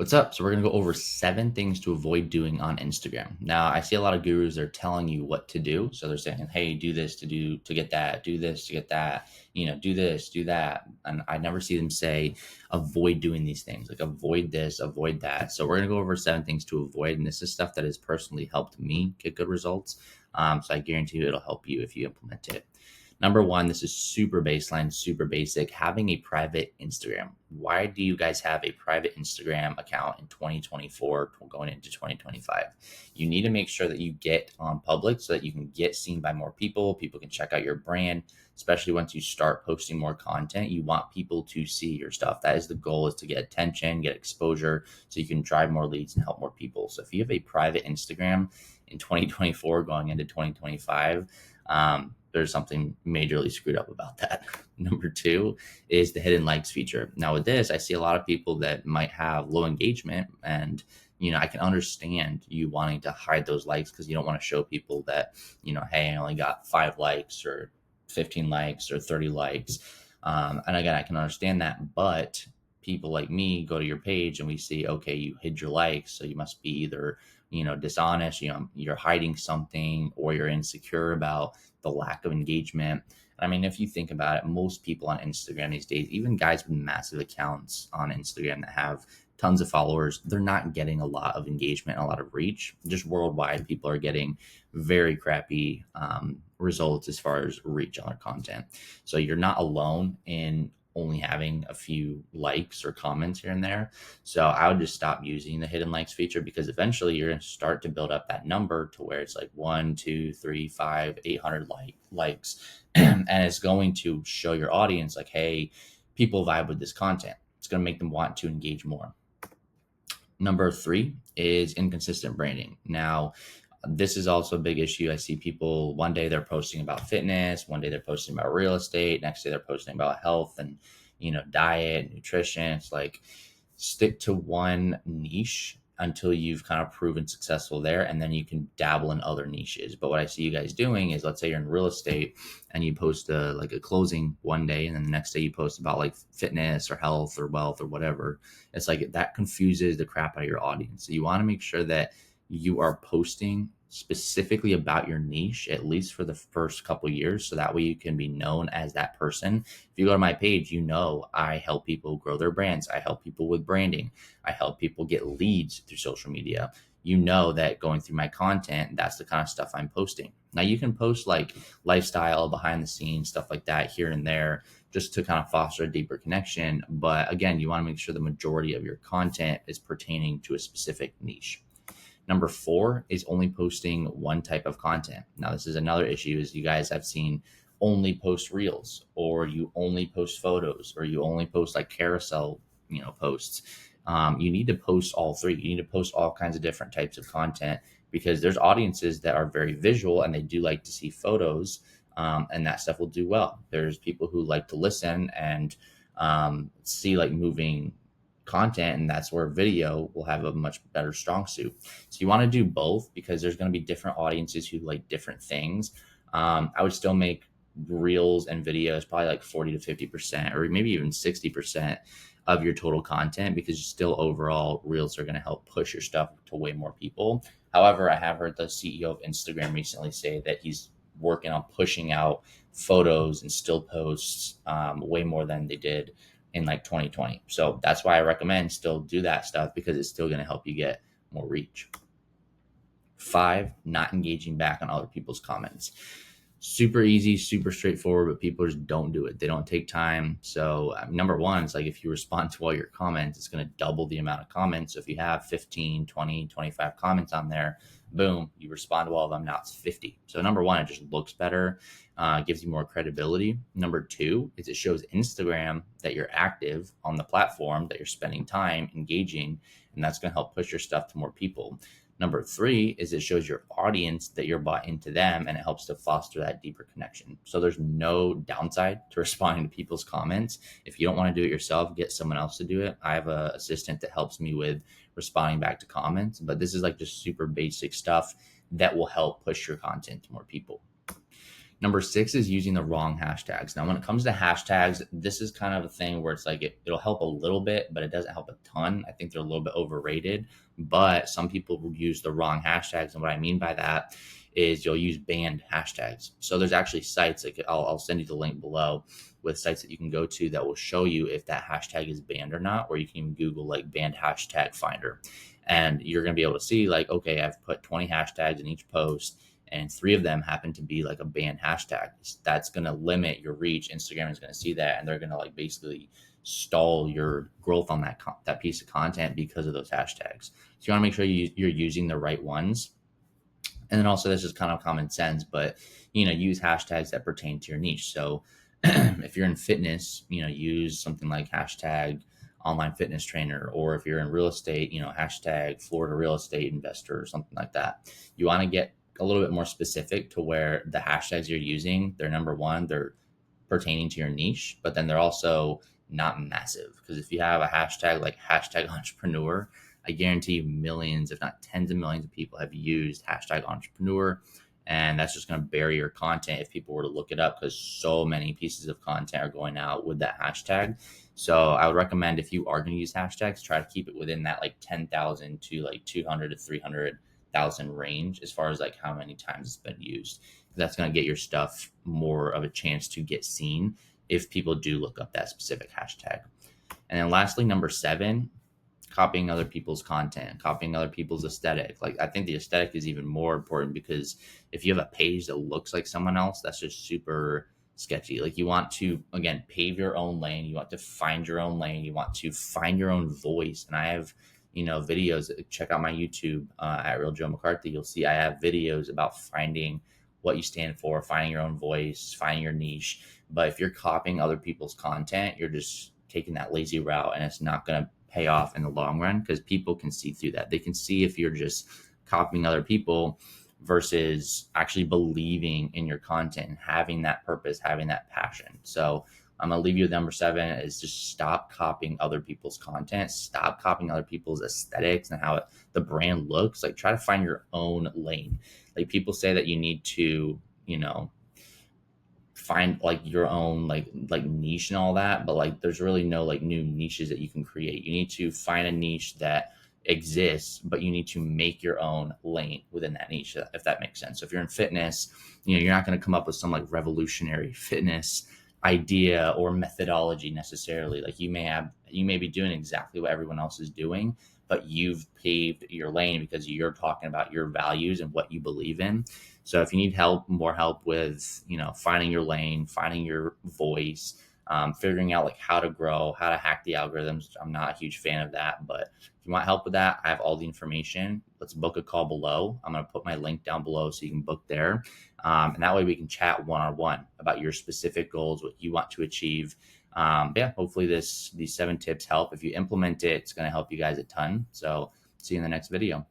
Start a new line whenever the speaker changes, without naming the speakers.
What's up? So we're gonna go over 7 things to avoid doing on Instagram. Now, I see a lot of gurus they're telling you what to do. So they're saying, "Hey, do this to get that. Do this to get that. Do this, do that." And I never see them say, "Avoid doing these things. Like avoid this, avoid that." So we're gonna go over 7 things to avoid, and this is stuff that has personally helped me get good results. So I guarantee you it'll help you if you implement it. Number one, this is super baseline, super basic. Having a private Instagram. Why do you guys have a private Instagram account in 2024 going into 2025? You need to make sure that you get on public so that you can get seen by more people. People can check out your brand, especially once you start posting more content. You want people to see your stuff. That is the goal, is to get attention, get exposure so you can drive more leads and help more people. So if you have a private Instagram in 2024 going into 2025, there's something majorly screwed up about that. Number two is the hidden likes feature. Now, with this, I see a lot of people that might have low engagement, and I can understand you wanting to hide those likes because you don't want to show people that, hey, I only got 5 likes or 15 likes or 30 likes. And again, I can understand that, but people like me go to your page and we see, okay, you hid your likes, so you must be either dishonest, you're hiding something, or you're insecure about the lack of engagement. I mean, if you think about it, most people on Instagram these days, even guys with massive accounts on Instagram that have tons of followers, they're not getting a lot of engagement, a lot of reach. Just worldwide, people are getting very crappy results as far as reach on their content. So you're not alone in only having a few likes or comments here and there. So I would just stop using the hidden likes feature, because eventually you're going to start to build up that number to where it's like 1, 2, 3, 5, 800 likes. And it's going to show your audience like, hey, people vibe with this content. It's going to make them want to engage more. Number three is inconsistent branding. Now, this is also a big issue. I see people, one day they're posting about fitness, one day they're posting about real estate, next day they're posting about health and, diet, nutrition. It's like, stick to one niche until you've kind of proven successful there, and then you can dabble in other niches. But what I see you guys doing is, let's say you're in real estate and you post like a closing one day, and then the next day you post about like fitness or health or wealth or whatever. It's like that confuses the crap out of your audience. So you want to make sure that you are posting specifically about your niche, at least for the first couple years, so that way you can be known as that person. If you go to my page, I help people grow their brands, I help people with branding, I help people get leads through social media. That going through my content, that's the kind of stuff I'm posting. Now, you can post like lifestyle, behind the scenes stuff like that here and there, just to kind of foster a deeper connection. But again, you want to make sure the majority of your content is pertaining to a specific niche. Number four is only posting one type of content. Now, this is another issue, is you guys have seen only post reels, or you only post photos, or you only post like carousel, posts. You need to post all three. You need to post all kinds of different types of content, because there's audiences that are very visual and they do like to see photos, and that stuff will do well. There's people who like to listen and see like moving content, and that's where video will have a much better strong suit. So you want to do both, because there's going to be different audiences who like different things. I would still make reels and videos probably like 40 to 50%, or maybe even 60% of your total content, because still overall reels are going to help push your stuff to way more people. However, I have heard the CEO of Instagram recently say that he's working on pushing out photos and still posts way more than they did in like 2020. So that's why I recommend still do that stuff, because it's still going to help you get more reach. 5, not engaging back on other people's comments. Super easy, super straightforward, but people just don't do it. They don't take time. So number one, it's like, if you respond to all your comments, it's going to double the amount of comments. So if you have 15, 20, 25 comments on there, boom, you respond to all of them. Now it's 50. So number one, it just looks better, gives you more credibility. Number two is it shows Instagram that you're active on the platform, that you're spending time engaging, and that's going to help push your stuff to more people. Number three is it shows your audience that you're bought into them, and it helps to foster that deeper connection. So there's no downside to responding to people's comments. If you don't want to do it yourself, get someone else to do it. I have an assistant that helps me with responding back to comments, but this is like just super basic stuff that will help push your content to more people. Number six is using the wrong hashtags. Now, when it comes to hashtags, this is kind of a thing where it's like it'll help a little bit, but it doesn't help a ton. I think they're a little bit overrated, but some people will use the wrong hashtags. And what I mean by that is you'll use banned hashtags. So there's actually sites, like I'll send you the link below, with sites that you can go to that will show you if that hashtag is banned or not, or you can even Google like banned hashtag finder. And you're going to be able to see like, okay, I've put 20 hashtags in each post and 3 of them happen to be like a banned hashtag. That's going to limit your reach. Instagram is going to see that, and they're going to like basically stall your growth on that piece of content because of those hashtags. So you want to make sure you're using the right ones. And then also, this is kind of common sense, but use hashtags that pertain to your niche. So if you're in fitness, use something like hashtag online fitness trainer, or if you're in real estate, hashtag Florida real estate investor or something like that. You want to get a little bit more specific to where the hashtags you're using, they're number one, they're pertaining to your niche, but then they're also not massive. Because if you have a hashtag like hashtag entrepreneur, I guarantee you millions, if not tens of millions of people have used hashtag entrepreneur. And that's just going to bury your content if people were to look it up, because so many pieces of content are going out with that hashtag. So I would recommend, if you are going to use hashtags, try to keep it within that like 10,000 to like 200 to 300,000 range as far as like how many times it's been used. That's going to get your stuff more of a chance to get seen if people do look up that specific hashtag. And then lastly, number 7, copying other people's content, copying other people's aesthetic. Like, I think the aesthetic is even more important, because if you have a page that looks like someone else, that's just super sketchy. Like, you want to, again, pave your own lane. You want to find your own lane. You want to find your own voice. And I have, videos. Check out my YouTube at Real Joe McCarthy. You'll see I have videos about finding what you stand for, finding your own voice, finding your niche. But if you're copying other people's content, you're just taking that lazy route, and it's not going to pay off in the long run, because people can see through that. They can see if you're just copying other people versus actually believing in your content and having that purpose, having that passion. So I'm gonna leave you with number 7 is just stop copying other people's content, stop copying other people's aesthetics and how the brand looks. Like, try to find your own lane. Like, people say that you need to, find like your own like niche and all that, but like there's really no like new niches that you can create. You need to find a niche that exists, but you need to make your own lane within that niche, if that makes sense. So if you're in fitness, you're not going to come up with some like revolutionary fitness idea or methodology necessarily. Like, you may be doing exactly what everyone else is doing, but you've paved your lane because you're talking about your values and what you believe in. So if you need more help with, finding your lane, finding your voice, figuring out like how to grow, how to hack the algorithms, I'm not a huge fan of that, but if you want help with that, I have all the information. Let's book a call below. I'm going to put my link down below so you can book there. And that way we can chat one-on-one about your specific goals, what you want to achieve. Yeah, hopefully these 7 tips help. If you implement it, it's going to help you guys a ton. So see you in the next video.